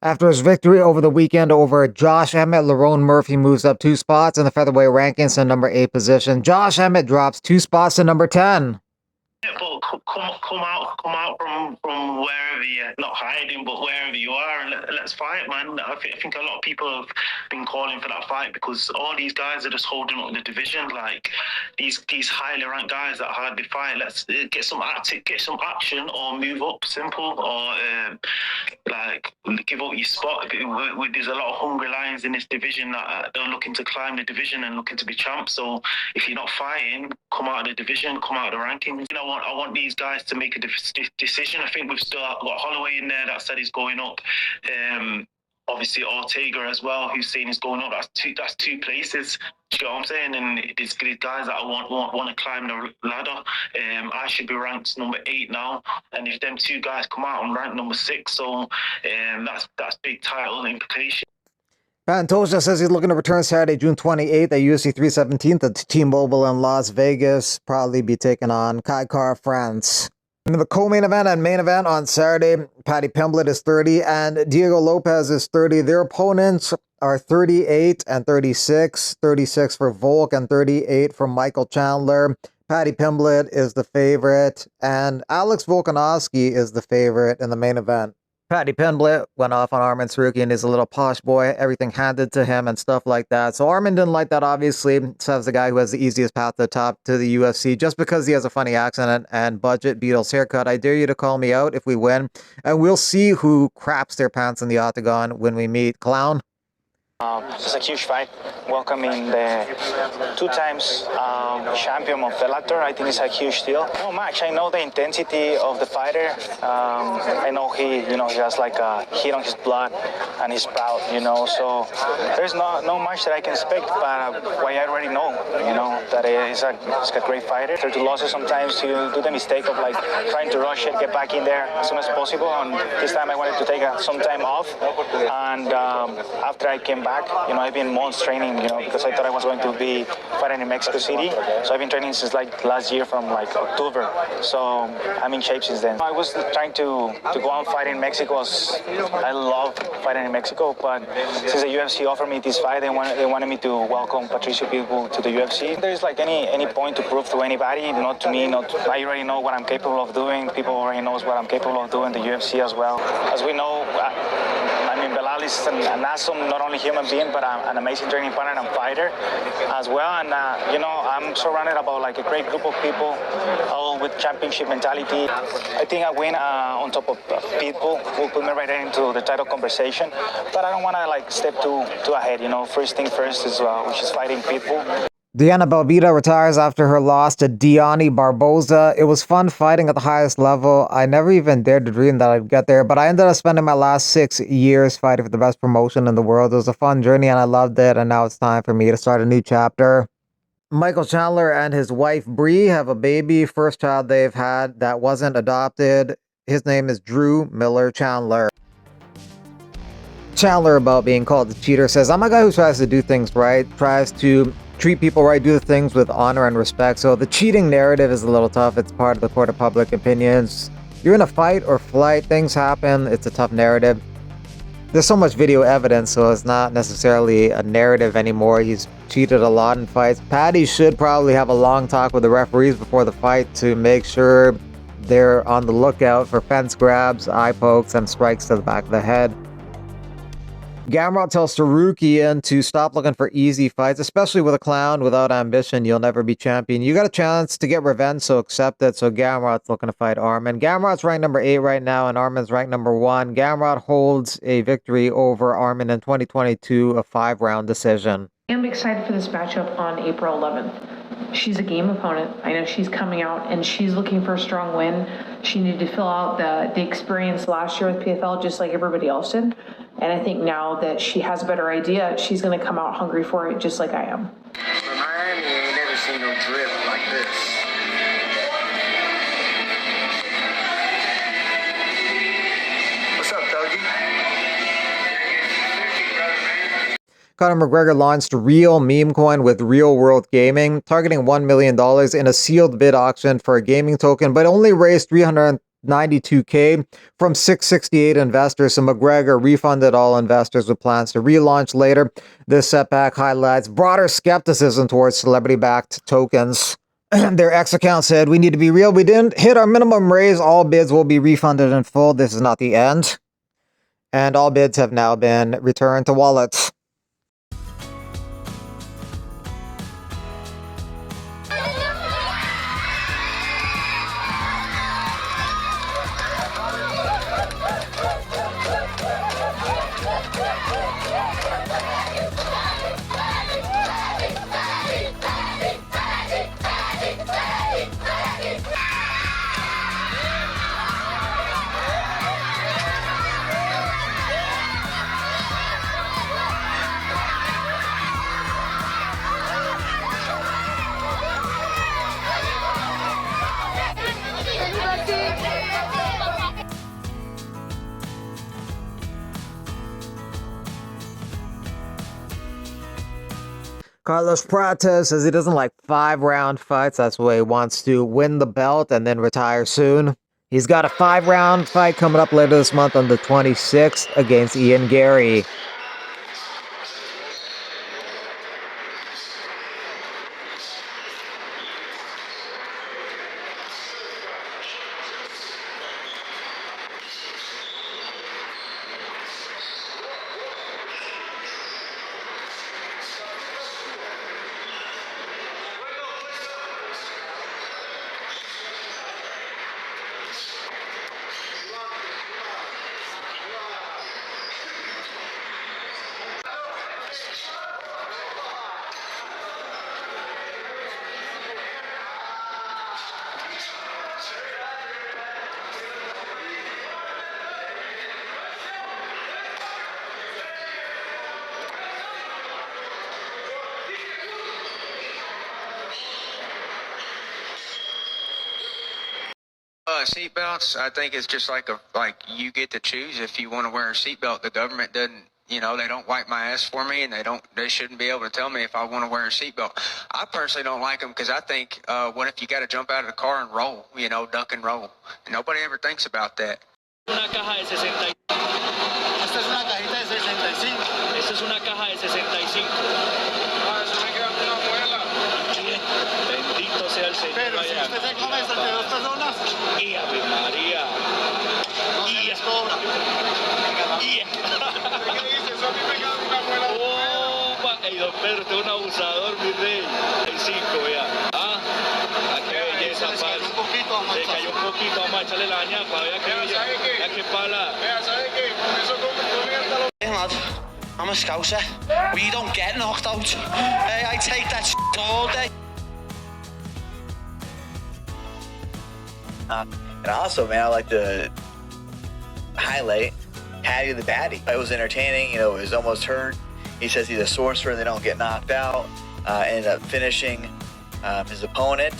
After his victory over the weekend over Josh Emmett, Lerone Murphy moves up 2 spots in the featherweight rankings to number 8 position. Josh Emmett drops 2 spots to number 10. Yeah, but come out from wherever you're not hiding, but wherever you are, and let's fight, man. I think a lot of people have been calling for that fight because all these guys are just holding up the division. Like these highly ranked guys that hardly fight. Let's get some action, or move up. Simple, or like give up your spot. There's a lot of hungry lions in this division that are looking to climb the division and looking to be champs. So if you're not fighting, come out of the division, come out of the rankings. I want these guys to make a decision. I think we've still got Holloway in there that said he's going up. Obviously Ortega as well, who's saying he's going up. That's two places. Do you know what I'm saying? And there's guys that I want to climb the ladder. I should be ranked number 8 now, and if them two guys come out, I'm ranked number 6. So that's big title implication. Pantoja says he's looking to return Saturday, June 28th at UFC 317 at T-Mobile in Las Vegas. Probably be taking on Kai France. In the co-main event and main event on Saturday, Paddy Pimblett is 30 and Diego Lopez is 30. Their opponents are 38 and 36. 36 for Volk and 38 for Michael Chandler. Paddy Pimblett is the favorite, and Alex Volkanovski is the favorite in the main event. Paddy Pimblett went off on Arman Tsarukyan and is a little posh boy, everything handed to him and stuff like that. So Arman didn't like that, obviously. Says the guy who has the easiest path to the top to the UFC just because he has a funny accent and budget Beatles haircut. I dare you to call me out if we win, and we'll see who craps their pants in the octagon when we meet. Clown? It's a huge fight. Welcoming the 2 times champion of Bellator, I think it's a huge deal. No match. I know the intensity of the fighter. I know he has like a heat on his blood, and he's proud. So there's no much that I can expect, but what I already know, that he's a great fighter. After 2 losses, sometimes you do the mistake of like trying to rush it, get back in there as soon as possible. And this time I wanted to take some time off, and after I came back, I've been months training, because I thought I was going to be fighting in Mexico City. So I've been training since like last year from like October. So I'm in shape since then. I was trying to go out and fight in Mexico. I love fighting in Mexico, but since the UFC offered me this fight, they wanted me to welcome Patricio Pitbull to the UFC. If there's like any point to prove to anybody, not to me, I already know what I'm capable of doing. People already knows what I'm capable of doing, the UFC as well. As we know, Belal is an awesome, not only human being, but an amazing training partner and fighter as well. And, I'm surrounded about like a great group of people, all with championship mentality. I think a win on top of Pitbull will put me right into the title conversation. But I don't want to like step too ahead, First thing first is which is fighting Pitbull. Diana Belbita retires after her loss to Diani Barboza. It was fun fighting at the highest level. I never even dared to dream that I'd get there, but I ended up spending my last 6 years fighting for the best promotion in the world. It was a fun journey and I loved it, and now it's time for me to start a new chapter. Michael Chandler and his wife Bree have a baby, first child they've had that wasn't adopted. His name is Drew Miller Chandler. Chandler, about being called a cheater, says, I'm a guy who tries to do things right, tries to treat people right, do the things with honor and respect. So the cheating narrative is a little tough. It's part of the court of public opinions. You're in a fight or flight, things happen. It's a tough narrative. There's so much video evidence, so it's not necessarily a narrative anymore. He's cheated a lot in fights. Paddy should probably have a long talk with the referees before the fight to make sure they're on the lookout for fence grabs, eye pokes, and strikes to the back of the head. Gamrot tells Tsarukyan to stop looking for easy fights, especially with a clown. Without ambition, you'll never be champion. You got a chance to get revenge, so accept it. So Gamrot's looking to fight Arman. Gamrot's ranked number 8 right now, and Arman's ranked number 1. Gamrot holds a victory over Arman in 2022, a 5-round decision. I'm excited for this matchup on April 11th. She's a game opponent. I know she's coming out and she's looking for a strong win. She needed to fill out the experience last year with PFL just like everybody else did. And I think now that she has a better idea, she's going to come out hungry for it just like I am. For Miami, I ain't never seen no drip like this. What's up, Dougie? Conor McGregor launched Real Meme Coin with Real World Gaming, targeting $1 million in a sealed bid auction for a gaming token, but only raised $92K from 668 investors. So McGregor refunded all investors with plans to relaunch later. This setback highlights broader skepticism towards celebrity-backed tokens. Their X account said, "We need to be real. We didn't hit our minimum raise. All bids will be refunded in full. This is not the end." And all bids have now been returned to wallets. Carlos Prates says he doesn't like 5-round fights. That's why he wants to win the belt and then retire soon. He's got a 5-round fight coming up later this month on the 26th against Ian Gary. Seatbelts, I think it's just like you get to choose if you want to wear a seatbelt. The government doesn't, they don't wipe my ass for me, and they shouldn't be able to tell me if I want to wear a seatbelt. I personally don't like them because I think, what if you got to jump out of the car and roll, duck and roll? And nobody ever thinks about that. Una caja de 65. Esta es una cajita de 65. Esta es una caja de 65. Ah, eso me queda una muela. Bendito sea el Señor. Pero si usted se come estas de 2 personas. Y Ave María. No se les cobra. ¿Qué dices? Eso a mí me queda una muela. Opa, ey, don Pedro, usted es un abusador, mi rey. El 5, vea. Ah, qué belleza, padre. Se cayó un poquito, vamos a echarle la ñapa, vea qué belleza. Vea qué pala. Vea, ¿sabe qué? Con eso comienza lo... Hey lad, I'm a scouser. We don't get knocked out. Hey, I take that all day. And also, man, I like to highlight Hattie the Batty. It was entertaining. It was almost hurt. He says he's a sorcerer. They don't get knocked out. Ended up finishing his opponent.